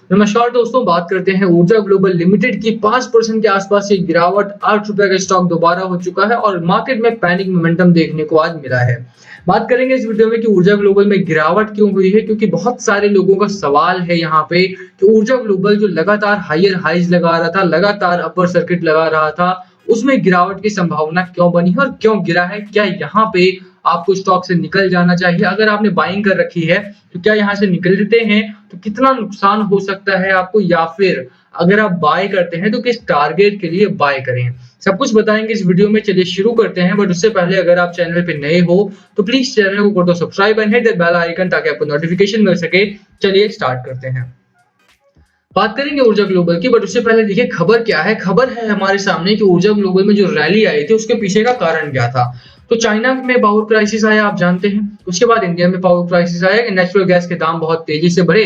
नमस्कार दोस्तों, बात करते हैं ऊर्जा ग्लोबल लिमिटेड की 5% के आसपास की गिरावट। 8 रुपए का स्टॉक दोबारा हो चुका है और मार्केट में पैनिक मोमेंटम देखने को आज मिला है। बात करेंगे इस वीडियो में कि ऊर्जा ग्लोबल में गिरावट क्यों हुई है, क्योंकि बहुत सारे लोगों का सवाल है यहाँ पे कि ऊर्जा ग्लोबल जो लगातार हायर हाइज लगा रहा था, लगातार अपर सर्किट लगा रहा था, उसमें गिरावट की संभावना क्यों बनी है और क्यों गिरा है। क्या यहाँ पे आपको स्टॉक से निकल जाना चाहिए? अगर आपने बाइंग कर रखी है तो क्या यहाँ से निकल लेते हैं? तो कितना नुकसान हो सकता है आपको, या फिर अगर आप बाय करते हैं तो किस टारगेट के लिए बाय करें? सब कुछ बताएंगे इस वीडियो में। चलिए शुरू करते हैं, बट उससे पहले अगर आप चैनल पे नए हो तो प्लीज चैनल को कर दो subscribe and hit the bell icon ताकि आपको नोटिफिकेशन मिल सके। चलिए स्टार्ट करते हैं। बात करेंगे ऊर्जा ग्लोबल की, बट उससे पहले देखिए खबर क्या है। खबर है हमारे सामने कि ऊर्जा ग्लोबल में जो रैली आई थी उसके पीछे का कारण क्या था। तो चाइना में पावर क्राइसिस आया, आप जानते हैं। उसके बाद इंडिया में पावर क्राइसिस आया कि नेचुरल गैस के दाम बहुत तेजी से बढ़े,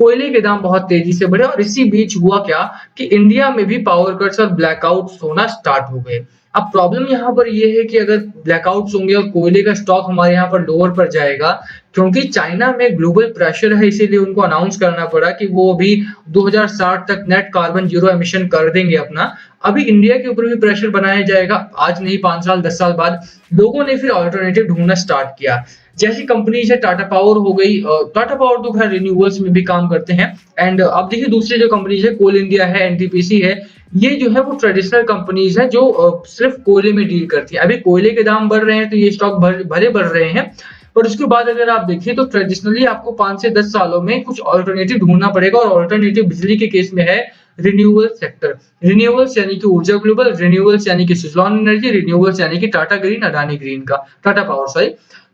कोयले के दाम बहुत तेजी से बढ़े, और इसी बीच हुआ क्या कि इंडिया में भी पावर कट्स और ब्लैकआउट्स होना स्टार्ट हो गए। अब प्रॉब्लम यहाँ पर यह है कि अगर ब्लैकआउट्स होंगे और कोयले का स्टॉक हमारे यहाँ पर लोअर पर जाएगा, क्योंकि चाइना में ग्लोबल प्रेशर है, इसीलिए उनको अनाउंस करना पड़ा कि वो अभी 2060 तक नेट कार्बन जीरो एमिशन कर देंगे अपना। अभी इंडिया के ऊपर भी प्रेशर बनाया जाएगा, आज नहीं 5 साल 10 साल बाद। लोगों ने फिर ऑल्टरनेटिव ढूंढना स्टार्ट किया। जैसी कंपनीज है, टाटा पावर हो गई, टाटा पावर तो खैर रिन्यूएबल्स में भी काम करते हैं। एंड अब देखिए दूसरी जो कंपनीज है, कोल इंडिया है, एनटीपीसी है, ये जो है वो ट्रेडिशनल कंपनीज है जो सिर्फ कोयले में डील करती है। अभी कोयले के दाम बढ़ रहे हैं तो ये स्टॉक भले बढ़ रहे हैं, पर उसके बाद अगर आप देखिए तो ट्रेडिशनली आपको 5 से 10 सालों में कुछ ऑल्टरनेटिव ढूंढना पड़ेगा, और ऑल्टरनेटिव बिजली के केस में है रिन्यूएबल सेक्टर। रिन्यूएबल्स यानी कि ऊर्जा ग्लोबल, रिन्यूएबल्स यानी कि सुजलॉन एनर्जी, रिन्यूएबल्स यानी कि टाटा ग्रीन, अडानी ग्रीन का टाटा पावर सॉरी।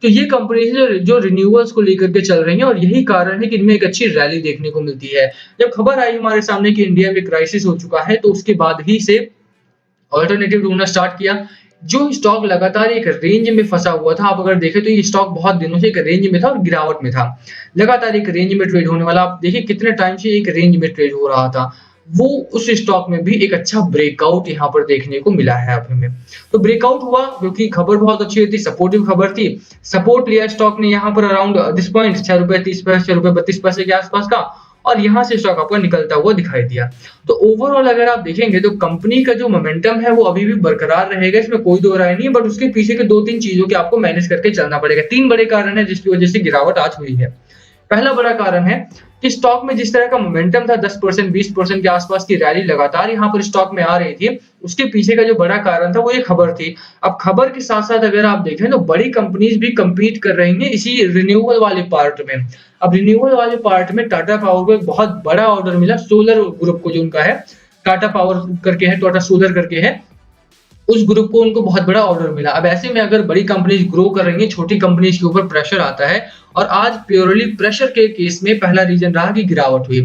तो ये कंपनी है जो रिन्यूएबल्स को लेकर के चल रही है, और यही कारण है कि इनमें एक अच्छी रैली देखने को मिलती है। जब खबर आई हमारे सामने कि इंडिया में क्राइसिस हो चुका है, तो उसके बाद ही से ऑल्टरनेटिव ढूंढना स्टार्ट किया। जो स्टॉक लगातार एक रेंज में फंसा हुआ था, आप अगर देखें तो ये स्टॉक बहुत दिनों से एक रेंज में था और गिरावट में था। लगातार एक रेंज में ट्रेड होने वाला, आप देखिए कितने टाइम से एक रेंज में ट्रेड हो रहा था, वो उस स्टॉक में भी एक अच्छा ब्रेकआउट यहाँ पर देखने को मिला है अब हमें। तो ब्रेकआउट हुआ क्योंकि खबर बहुत अच्छी थी, सपोर्टिव खबर थी। सपोर्ट लिया स्टॉक ने यहाँ पर अराउंड दिस पॉइंट 6 रुपए 30 पैसे, 6 रुपए 32 पैसे के आसपास का, और यहाँ से स्टॉक आपको निकलता हुआ दिखाई दिया। तो ओवरऑल अगर आप देखेंगे तो कंपनी का जो मोमेंटम है वो अभी भी बरकरार रहेगा, इसमें कोई दो राय नहीं है। बट उसके पीछे के 2-3 चीजों के आपको मैनेज करके चलना पड़ेगा। 3 बड़े कारण है जिसकी वजह से गिरावट आज हुई है। पहला बड़ा कारण है कि स्टॉक में जिस तरह का मोमेंटम था, 10% 20% के आसपास की रैली लगातार यहाँ पर स्टॉक में आ रही थी, उसके पीछे का जो बड़ा कारण था वो ये खबर थी। अब खबर के साथ साथ अगर आप देखें तो बड़ी कंपनीज भी compete कर रही हैं इसी रिन्यूएबल वाले पार्ट में। अब रिन्यूएबल वाले पार्ट में टाटा पावर को एक बहुत बड़ा ऑर्डर मिला, सोलर ग्रुप को जो उनका है, टाटा पावर करके है, टाटा सोलर करके है, उस ग्रुप को उनको बहुत बड़ा ऑर्डर मिला। अब ऐसे में अगर बड़ी कंपनीज ग्रो कर रही हैं, छोटी कंपनीज के ऊपर प्रेशर आता है, और आज प्योरली प्रेशर के केस में पहला रीजन रहा कि गिरावट हुई।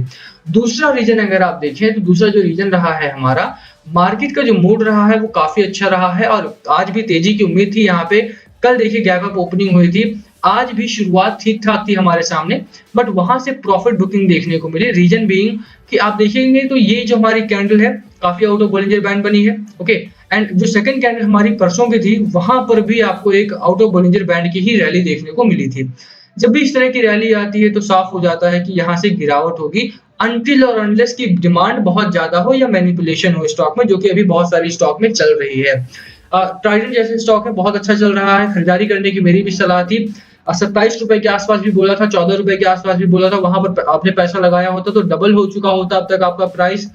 दूसरा रीजन अगर आप देखें तो दूसरा जो रीजन रहा है हमारा, मार्केट का जो मूड रहा है वो काफी अच्छा रहा है, और आज भी तेजी की उम्मीद थी यहाँ पे। कल देखिए गैप अप ओपनिंग हुई थी, आज भी शुरुआत ठीक ठाक थी हमारे सामने, बट वहां से प्रॉफिट बुकिंग देखने को मिली। रीजन बीइंग कि आप देखेंगे तो ये जो हमारी कैंडल है काफी आउट ऑफ बॉलिंजर बैंड बनी है, ओके। एंड जो सेकंड कैंडल हमारी परसों की थी, वहां पर भी आपको एक आउट ऑफ बॉलिंजर बैंड की ही रैली देखने को मिली थी। जब भी इस तरह की रैली आती है तो साफ हो जाता है कि यहाँ से गिरावट होगी, अनटिल और अनलेस की डिमांड बहुत ज्यादा हो या मैनिपुलेशन हो स्टॉक में, जो कि अभी बहुत सारी स्टॉक में चल रही है। ट्राइडेंट जैसे स्टॉक है, बहुत अच्छा चल रहा है, खरीदारी करने की मेरी भी सलाह थी। 27 रुपए के आसपास भी बोला था, 14 रुपए के आसपास भी बोला था, वहां पर आपने पैसा लगाया होता तो डबल हो चुका होता अब तक आपका प्राइस।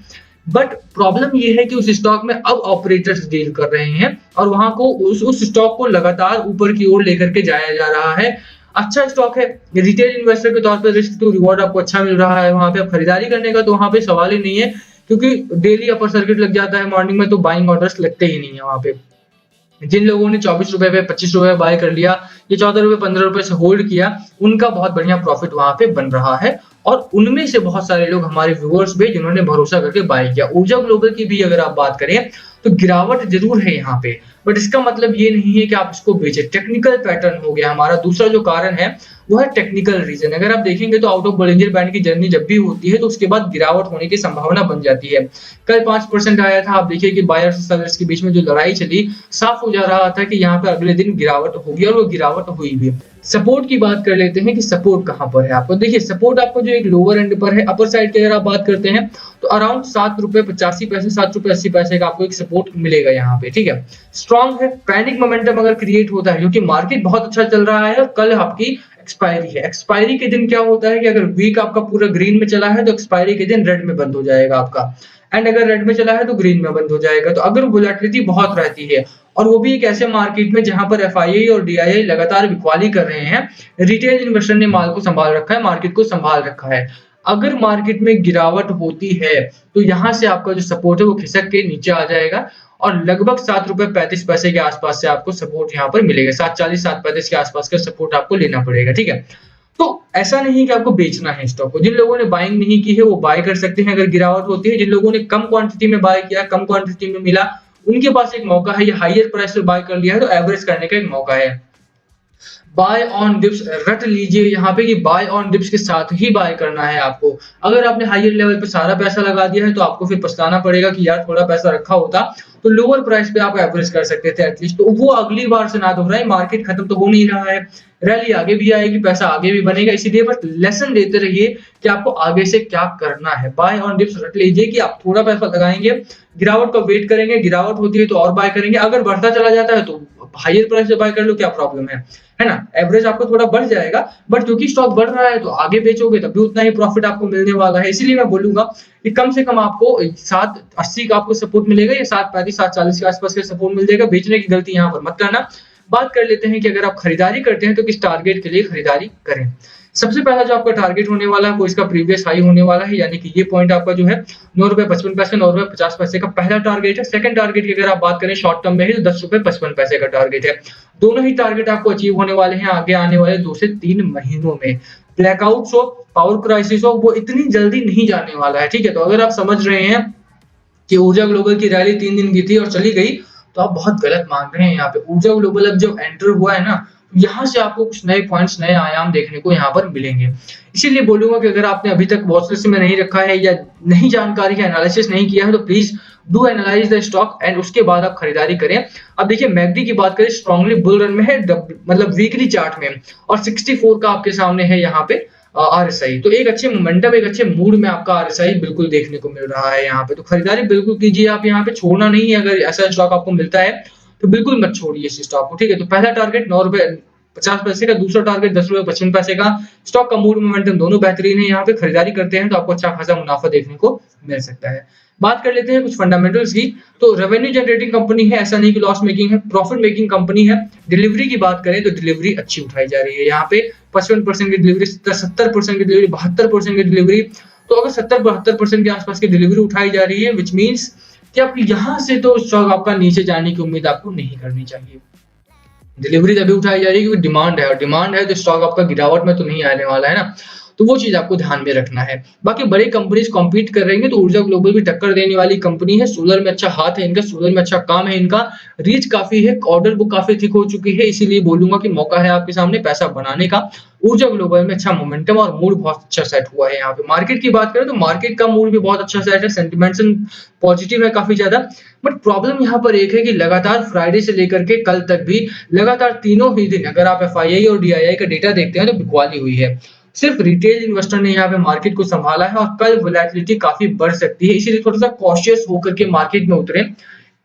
बट प्रॉब्लम ये है कि उस स्टॉक में अब ऑपरेटर्स डील कर रहे हैं, और वहां को उस स्टॉक को लगातार ऊपर की ओर लेकर के जाया जा रहा है। अच्छा स्टॉक है, रिटेल इन्वेस्टर के तौर पर रिस्क टू रिवॉर्ड आपको अच्छा मिल रहा है वहां पे। अब खरीदारी करने का तो वहां पे सवाल ही नहीं है, क्योंकि डेली अपर सर्किट लग जाता है मॉर्निंग में, तो बाइंग ऑर्डर्स लगते ही नहीं है वहां पे। जिन लोगों ने 24 रुपए पे 25 रुपए बाय कर लिया, ये 14 रुपए 15 रुपए से होल्ड किया, उनका बहुत बढ़िया प्रॉफिट वहां पे बन रहा है। और उनमें से बहुत सारे लोग हमारे व्यूअर्स भी जिन्होंने भरोसा करके बाय किया। ऊर्जा ग्लोबल की भी अगर आप बात करें तो गिरावट जरूर है यहाँ पे, बट इसका मतलब ये नहीं है कि आप इसको बेचे। टेक्निकल पैटर्न हो गया हमारा। दूसरा जो कारण है वो है टेक्निकल रीजन। अगर आप देखेंगे तो आउट ऑफ बोलिंजर बैंड की जर्नी जब भी होती है तो उसके बाद गिरावट होने की संभावना बन जाती है। कल 5% आया था, आप देखिए कि बायर्स और सेलर्स के बीच में जो लड़ाई चली, साफ हो जा रहा था कि यहाँ पे अगले दिन गिरावट होगी और वो गिरावट हुई भी। सपोर्ट की बात कर लेते हैं कि सपोर्ट कहाँ पर है आपको। देखिए सपोर्ट आपको जो एक लोअर एंड पर है, अपर साइड की अगर आप बात करते हैं तो अराउंड 7 रुपए 85 पैसे, 7 रुपए 80 पैसे का आपको एक सपोर्ट मिलेगा यहाँ पे, ठीक है। स्ट्रॉन्ग है, पैनिक मोमेंटम अगर क्रिएट होता है क्योंकि मार्केट बहुत अच्छा चल रहा है और कल आपकी एक्सपायरी है। एक्सपायरी के दिन क्या होता है कि अगर वीक आपका पूरा ग्रीन में चला है तो एक्सपायरी के दिन रेड में बंद हो जाएगा आपका, एंड अगर रेड में चला है तो ग्रीन में बंद हो जाएगा। तो अगर वोलेटिलिटी बहुत रहती है और वो भी एक ऐसे मार्केट में जहां पर एफआईआई और डीआईआई लगातार बिकवाली कर रहे हैं, रिटेल इन्वेस्टर ने माल को संभाल रखा है, मार्केट को संभाल रखा है। अगर मार्केट में गिरावट होती है तो यहां से आपका जो सपोर्ट है वो खिसक के नीचे आ जाएगा और लगभग 7 रुपए 35 पैसे के आसपास से आपको सपोर्ट यहाँ पर मिलेगा। 7.40 7.35 के आसपास का सपोर्ट आपको लेना पड़ेगा, ठीक है। तो ऐसा नहीं कि आपको बेचना है स्टॉक को। जिन लोगों ने बाइंग नहीं की है वो बाय कर सकते हैं अगर गिरावट होती है। जिन लोगों ने कम क्वांटिटी में बाय किया, कम क्वांटिटी में मिला, उनके पास एक मौका है, ये हाईयर प्राइस पे बाय कर लिया है तो एवरेज करने का एक मौका है। बाय ऑन डिप्स रट लीजिए यहाँ पे कि बाय ऑन डिप्स के साथ ही बाय करना है आपको। अगर आपने हाईयर लेवल पे सारा पैसा लगा दिया है तो आपको फिर पछताना पड़ेगा कि यार थोड़ा पैसा रखा होता तो लोअर प्राइस पे आप एवरेज कर सकते थे एटलीस्ट। तो वो अगली बार से ना दोहराए, मार्केट खत्म तो हो नहीं रहा है, रैली आगे भी आएगी, पैसा आगे भी बनेगा, इसीलिए बस लेसन देते रहिए कि आपको आगे से क्या करना है। बाय ऑन डिप्स रट लीजिए कि आप थोड़ा पैसा लगाएंगे, गिरावट का वेट करेंगे, गिरावट होती है तो और बाय करेंगे, अगर बढ़ता चला जाता है तो हाईयर प्राइस से बाय कर लो, क्या प्रॉब्लम है ना। एवरेज आपको थोड़ा बढ़ जाएगा बट क्योंकि स्टॉक बढ़ रहा है तो आगे बेचोगे तब भी उतना ही प्रॉफिट आपको मिलने वाला है। इसीलिए मैं बोलूंगा कि कम से कम आपको 7.80 का आपको सपोर्ट मिलेगा या 7.35 7.40 के आसपास का सपोर्ट मिल जाएगा। बेचने की गलती यहाँ पर मत करना। बात कर लेते हैं कि अगर आप खरीदारी करते हैं तो किस टारगेट के लिए खरीदारी करें। सबसे पहला जो आपका टारगेट होने वाला है वो इसका प्रीवियस हाई होने वाला है, यानी कि ये पॉइंट आपका जो है 9 रुपए 55 पैसे 9 रुपए 50 पैसे का पहला टारगेट है। सेकंड टारगेट की अगर आप बात करें शॉर्ट टर्म में है तो 10 रुपए 55 पैसे का टारगेट है। दोनों ही टारगेट आपको अचीव होने वाले हैं आगे आने वाले 2 से 3 महीनों में। ब्लैकआउट्स हो, पावर क्राइसिस हो, वो इतनी जल्दी नहीं जाने वाला है, ठीक है। तो अगर आप समझ रहे हैं कि ऊर्जा ग्लोबल की रैली 3 दिन की थी और चली गई तो आप बहुत गलत मान रहे हैं। यहाँ पे ऊर्जा ग्लोबल अब जब एंटर हुआ है ना, यहाँ से आपको कुछ नए पॉइंट्स, नए आयाम देखने को यहाँ पर मिलेंगे। इसीलिए बोलूंगा कि अगर आपने अभी तक वॉच लिस्ट में नहीं रखा है या नहीं जानकारी है, एनालिसिस नहीं किया है तो please do analyse the stock and उसके बाद आप खरीदारी करें। अब देखिए मैकडी की बात करें, स्ट्रांगली बुल रन में है, मतलब वीकली चार्ट में, और 64 का आपके सामने है यहाँ पे आरएसआई। तो एक अच्छे मोमेंटम, एक अच्छे मूड में आपका आरएसआई बिल्कुल देखने को मिल रहा है यहाँ पे। तो खरीदारी बिल्कुल कीजिए आप, यहाँ पे छोड़ना नहीं है। अगर ऐसा स्टॉक आपको मिलता है तो बिल्कुल मत छोड़िए इस स्टॉक को, ठीक है। तो पहला टारगेट 9 रुपए 50 पैसे का, दूसरा टारगेट 10 रुपए 55 पैसे का। स्टॉक का मूड मोमेंटम दोनों बेहतरीन है। यहाँ पे खरीदारी करते हैं तो आपको अच्छा खासा मुनाफा देखने को मिल सकता है। बात कर लेते हैं कुछ फंडामेंटल्स की। तो रेवेन्यू जनरेटिंग कंपनी है, ऐसा नहीं कि लॉस मेकिंग है, प्रॉफिट मेकिंग कंपनी है। डिलीवरी की बात करें तो डिलीवरी अच्छी उठाई जा रही है यहाँ पे। 55% की डिलीवरी, 70% की डिलीवरी, 72% की डिलीवरी। तो अगर 70-72% के आसपास की डिलीवरी उठाई जा रही है विच मीन्स कि आप यहाँ से तो स्टॉक आपका नीचे जाने की उम्मीद आपको नहीं करनी चाहिए। डिलीवरी तभी उठाई जा रही है क्योंकि डिमांड है, और डिमांड है तो स्टॉक आपका गिरावट में तो नहीं आने वाला है ना। तो वो चीज आपको ध्यान में रखना है। बाकी बड़ी कंपनीज कॉम्पीट कर रही है तो ऊर्जा ग्लोबल भी टक्कर देने वाली कंपनी है। सोलर में अच्छा हाथ है इनका, सोलर में अच्छा काम है इनका, रीच काफी है, ऑर्डर बुक काफी थिक हो चुकी है। इसीलिए बोलूंगा कि मौका है आपके सामने पैसा बनाने का। ऊर्जा ग्लोबल में अच्छा मोमेंटम और मूड बहुत अच्छा सेट हुआ है। यहाँ पे मार्केट की बात करें तो मार्केट का मूड भी बहुत अच्छा सेट है, सेंटिमेंट्स पॉजिटिव है काफी ज्यादा। बट प्रॉब्लम यहाँ पर एक है कि लगातार फ्राइडे से लेकर के कल तक भी लगातार तीनों ही दिन अगर आप एफआईआई और डीआईआई का डेटा देखते हैं तो बिकवाली हुई है। सिर्फ रिटेल इन्वेस्टर ने यहाँ पे मार्केट को संभाला है और कल वोलेटिलिटी काफी बढ़ सकती है, इसीलिए थोड़ा सा कॉशियस होकर के मार्केट में उतरे।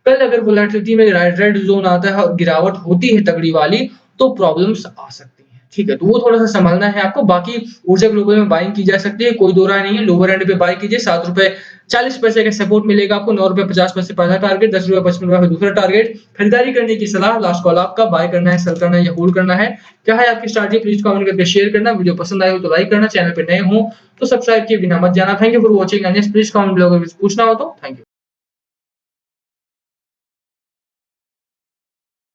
कल अगर वोलेटिलिटी में रेड जोन आता है और गिरावट होती है तगड़ी वाली तो प्रॉब्लम्स आ सकती है, ठीक है। तो वो थोड़ा सा संभालना है आपको। बाकी ऊर्जा ग्लोबल में बाइंग की जा सकती है, कोई दो राय नहीं है। लोअर एंड पे बाय कीजिए, 7 रुपए 40 पैसे का सपोर्ट मिलेगा आपको, 9 रुपए 50 पैसे पहला टारगेट, 10 रुपए 55 रुपए दूसरा टारगेट। खरीदारी करने की सलाह, लास्ट कॉल आपका, बाय करना है, सेल करना है या होल्ड करना है, क्या है आपकी स्ट्रैटेजी, प्लीज कमेंट करके शेयर करना। वीडियो पसंद आए हो तो लाइक करना, चैनल पे नए हो तो सब्सक्राइब किए बिना मत जाना। Thank you for watching and please comment below अगर कुछ पूछना हो तो। Thank you.